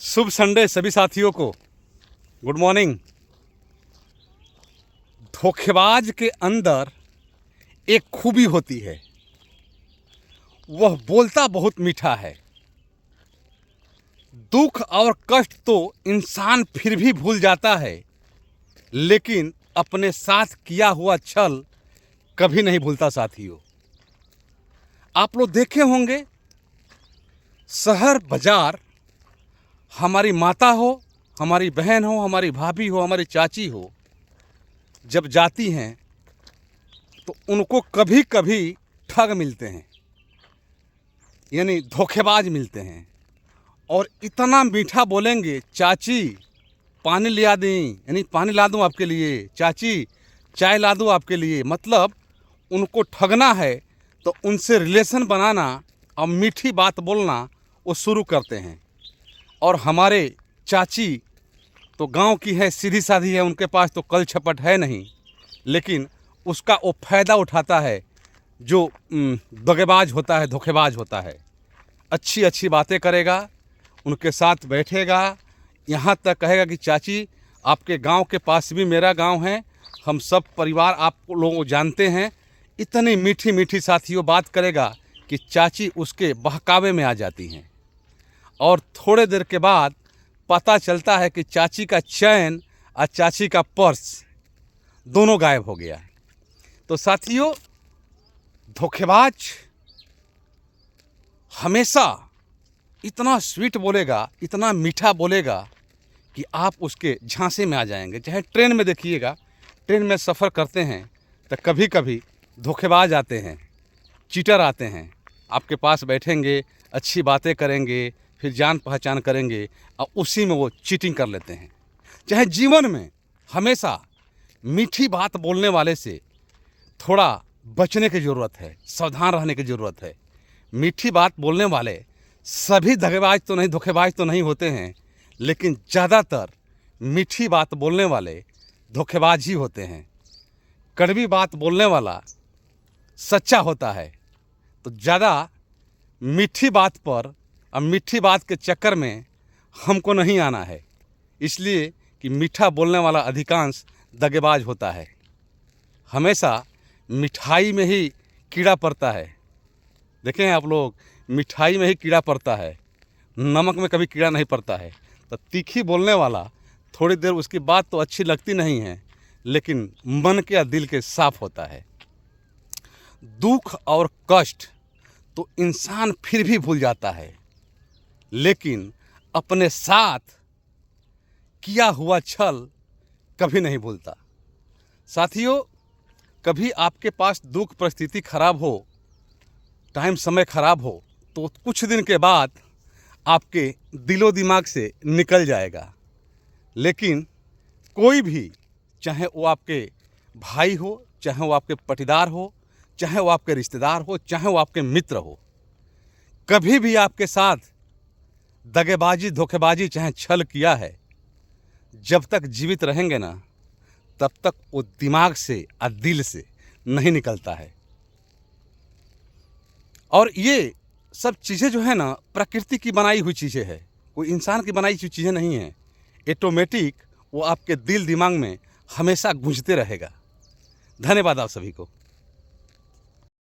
शुभ Sunday सभी साथियों को। Good morning. धोखेबाज के अंदर एक खूबी होती है, वह बोलता बहुत मीठा है। दुख और कष्ट तो इंसान फिर भी भूल जाता है, लेकिन अपने साथ किया हुआ छल कभी नहीं भूलता। साथियों, आप लोग देखे होंगे, शहर बाजार, हमारी माता हो, हमारी बहन हो, हमारी भाभी हो, हमारी चाची हो, जब जाती हैं तो उनको कभी कभी ठग मिलते हैं, यानी धोखेबाज मिलते हैं। और इतना मीठा बोलेंगे, चाची पानी लिया दें, यानी पानी ला दूं आपके लिए, चाची चाय ला दूं आपके लिए। मतलब उनको ठगना है तो उनसे रिलेशन बनाना और मीठी बात बोलना वो शुरू करते हैं। और हमारे चाची तो गांव की है, सीधी साधी है, उनके पास तो कल छपट है नहीं, लेकिन उसका वो फ़ायदा उठाता है जो दगेबाज होता है, धोखेबाज होता है। अच्छी अच्छी बातें करेगा, उनके साथ बैठेगा, यहाँ तक कहेगा कि चाची आपके गांव के पास भी मेरा गांव है, हम सब परिवार आप लोग जानते हैं। इतनी मीठी मीठी साथियों बात करेगा कि चाची उसके बहकावे में आ जाती हैं। और थोड़े देर के बाद पता चलता है कि चाची का चैन और चाची का पर्स दोनों गायब हो गया है। तो साथियों, धोखेबाज हमेशा इतना स्वीट बोलेगा, इतना मीठा बोलेगा कि आप उसके झांसे में आ जाएंगे। चाहे ट्रेन में देखिएगा, ट्रेन में सफ़र करते हैं तो कभी कभी धोखेबाज आते हैं, चीटर आते हैं, आपके पास बैठेंगे, अच्छी बातें करेंगे, फिर जान पहचान करेंगे और उसी में वो चीटिंग कर लेते हैं। चाहे जीवन में हमेशा मीठी बात बोलने वाले से थोड़ा बचने की ज़रूरत है, सावधान रहने की ज़रूरत है। मीठी बात बोलने वाले सभी धोखेबाज तो नहीं, धोखेबाज तो नहीं होते हैं, लेकिन ज़्यादातर मीठी बात बोलने वाले धोखेबाज ही होते हैं। कड़वी बात बोलने वाला सच्चा होता है। तो ज़्यादा मीठी बात पर और मीठी बात के चक्कर में हमको नहीं आना है, इसलिए कि मीठा बोलने वाला अधिकांश दगेबाज होता है। हमेशा मिठाई में ही कीड़ा पड़ता है। देखें आप लोग, मिठाई में ही कीड़ा पड़ता है, नमक में कभी कीड़ा नहीं पड़ता है। तो तीखी बोलने वाला थोड़ी देर उसकी बात तो अच्छी लगती नहीं है, लेकिन मन के या दिल के साफ होता है। दुख और कष्ट तो इंसान फिर भी भूल जाता है, लेकिन अपने साथ किया हुआ छल कभी नहीं भूलता। साथियों, कभी आपके पास दुख परिस्थिति खराब हो, टाइम समय खराब हो, तो कुछ दिन के बाद आपके दिलो दिमाग से निकल जाएगा। लेकिन कोई भी, चाहे वो आपके भाई हो, चाहे वो आपके पटीदार हो, चाहे वो आपके रिश्तेदार हो, चाहे वो आपके मित्र हो, कभी भी आपके साथ दगेबाजी, धोखेबाजी, चाहे छल किया है, जब तक जीवित रहेंगे ना, तब तक वो दिमाग से और दिल से नहीं निकलता है। और ये सब चीज़ें जो है ना, प्रकृति की बनाई हुई चीज़ें हैं, कोई इंसान की बनाई हुई चीज़ें नहीं हैं। ऑटोमेटिक वो आपके दिल दिमाग में हमेशा गूंजते रहेगा। धन्यवाद आप सभी को।